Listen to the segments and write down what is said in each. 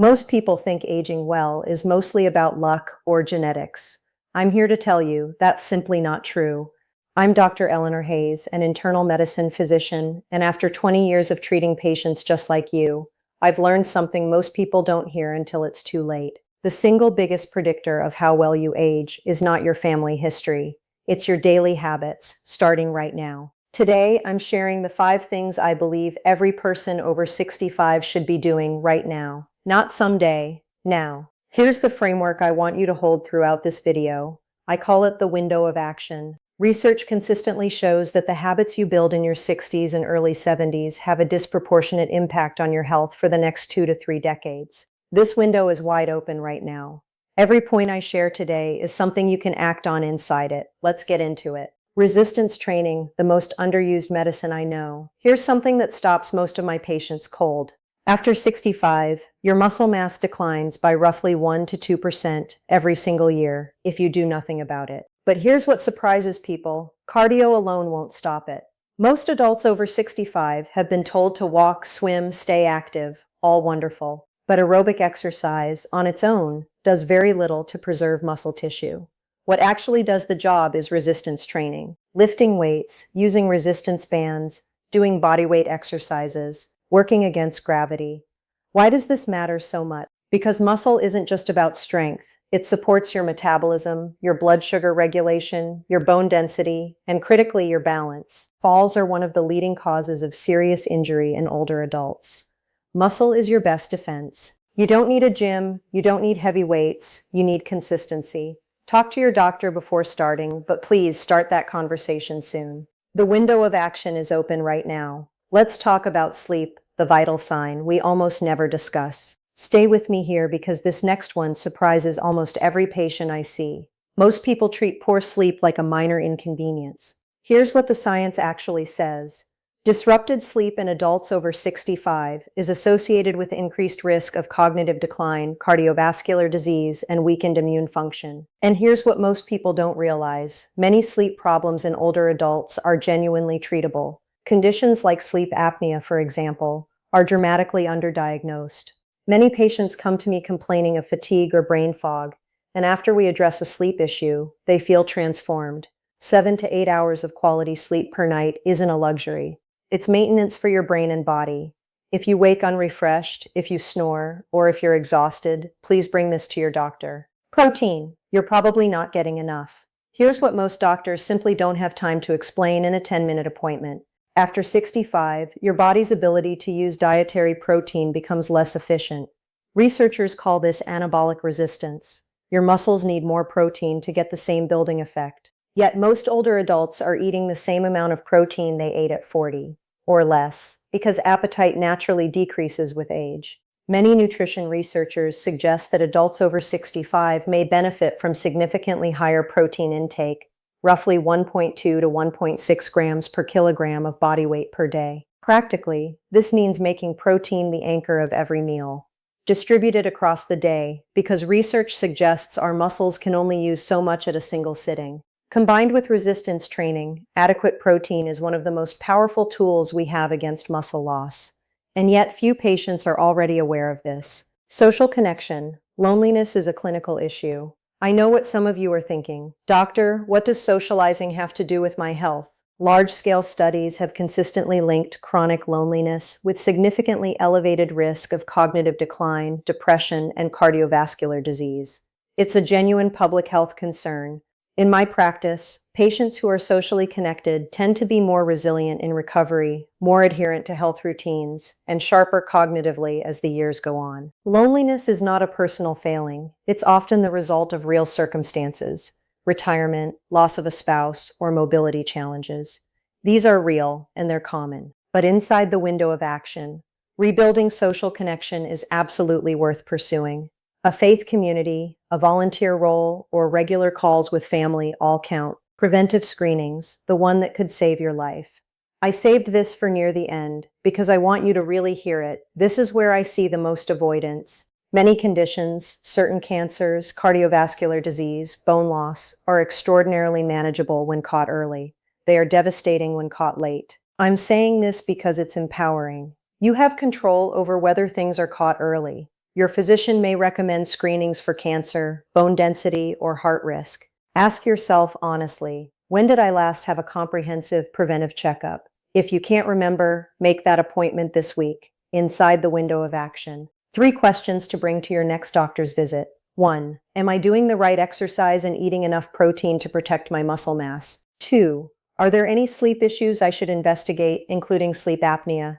Most people think aging well is mostly about luck or genetics. I'm here to tell you that's simply not true. I'm Dr. Eleanor Hayes, an internal medicine physician, and after 20 years of treating patients just like you, I've learned something most people don't hear until it's too late. The single biggest predictor of how well you age is not your family history. It's your daily habits, starting right now. Today, I'm sharing the 5 things I believe every person over 65 should be doing right now. Not someday, now. Here's the framework I want you to hold throughout this video. I call it the window of action. Research consistently shows that the habits you build in your 60s and early 70s have a disproportionate impact on your health for the next 2 to 3 decades. This window is wide open right now. Every point I share today is something you can act on inside it. Let's get into it. Resistance training, the most underused medicine I know. Here's something that stops most of my patients cold. After 65, your muscle mass declines by roughly 1 to 2% every single year if you do nothing about it. But here's what surprises people. Cardio alone won't stop it. Most adults over 65 have been told to walk, swim, stay active, all wonderful. But aerobic exercise, on its own, does very little to preserve muscle tissue. What actually does the job is resistance training. Lifting weights, using resistance bands, doing bodyweight exercises, working against gravity. Why does this matter so much? Because muscle isn't just about strength. It supports your metabolism, your blood sugar regulation, your bone density, and critically, your balance. Falls are one of the leading causes of serious injury in older adults. Muscle is your best defense. You don't need a gym, you don't need heavy weights, you need consistency. Talk to your doctor before starting, but please start that conversation soon. The window of action is open right now. Let's talk about sleep, the vital sign we almost never discuss. Stay with me here because this next one surprises almost every patient I see. Most people treat poor sleep like a minor inconvenience. Here's what the science actually says. Disrupted sleep in adults over 65 is associated with increased risk of cognitive decline, cardiovascular disease, and weakened immune function. And here's what most people don't realize. Many sleep problems in older adults are genuinely treatable. Conditions like sleep apnea, for example, are dramatically underdiagnosed. Many patients come to me complaining of fatigue or brain fog, and after we address a sleep issue, they feel transformed. 7 to 8 hours of quality sleep per night isn't a luxury. It's maintenance for your brain and body. If you wake unrefreshed, if you snore, or if you're exhausted, please bring this to your doctor. Protein. You're probably not getting enough. Here's what most doctors simply don't have time to explain in a 10-minute appointment. After 65, your body's ability to use dietary protein becomes less efficient. Researchers call this anabolic resistance. Your muscles need more protein to get the same building effect. Yet most older adults are eating the same amount of protein they ate at 40, or less, because appetite naturally decreases with age. Many nutrition researchers suggest that adults over 65 may benefit from significantly higher protein intake, roughly 1.2 to 1.6 grams per kilogram of body weight per day. Practically, this means making protein the anchor of every meal. Distribute it across the day, because research suggests our muscles can only use so much at a single sitting. Combined with resistance training, adequate protein is one of the most powerful tools we have against muscle loss. And yet few patients are already aware of this. Social connection. Loneliness is a clinical issue. I know what some of you are thinking. Doctor, what does socializing have to do with my health? Large-scale studies have consistently linked chronic loneliness with significantly elevated risk of cognitive decline, depression, and cardiovascular disease. It's a genuine public health concern. In my practice, patients who are socially connected tend to be more resilient in recovery, more adherent to health routines, and sharper cognitively as the years go on. Loneliness is not a personal failing. It's often the result of real circumstances: retirement, loss of a spouse, or mobility challenges. These are real, and they're common. But inside the window of action, rebuilding social connection is absolutely worth pursuing. A faith community, a volunteer role, or regular calls with family all count. Preventive screenings, the one that could save your life. I saved this for near the end because I want you to really hear it. This is where I see the most avoidance. Many conditions, certain cancers, cardiovascular disease, bone loss, are extraordinarily manageable when caught early. They are devastating when caught late. I'm saying this because it's empowering. You have control over whether things are caught early. Your physician may recommend screenings for cancer, bone density, or heart risk. Ask yourself honestly, when did I last have a comprehensive preventive checkup? If you can't remember, make that appointment this week, inside the window of action. 3 questions to bring to your next doctor's visit. 1. Am I doing the right exercise and eating enough protein to protect my muscle mass? 2. Are there any sleep issues I should investigate, including sleep apnea?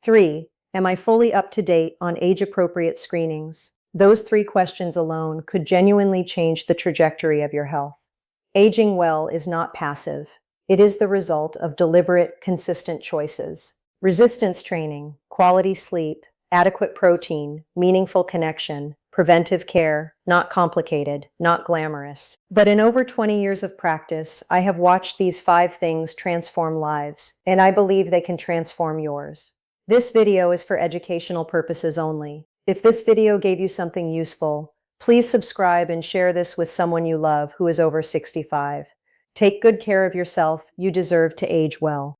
3. Am I fully up to date on age-appropriate screenings? Those 3 questions alone could genuinely change the trajectory of your health. Aging well is not passive. It is the result of deliberate, consistent choices. Resistance training, quality sleep, adequate protein, meaningful connection, preventive care, not complicated, not glamorous. But in over 20 years of practice, I have watched these 5 things transform lives, and I believe they can transform yours. This video is for educational purposes only. If this video gave you something useful, please subscribe and share this with someone you love who is over 65. Take good care of yourself. You deserve to age well.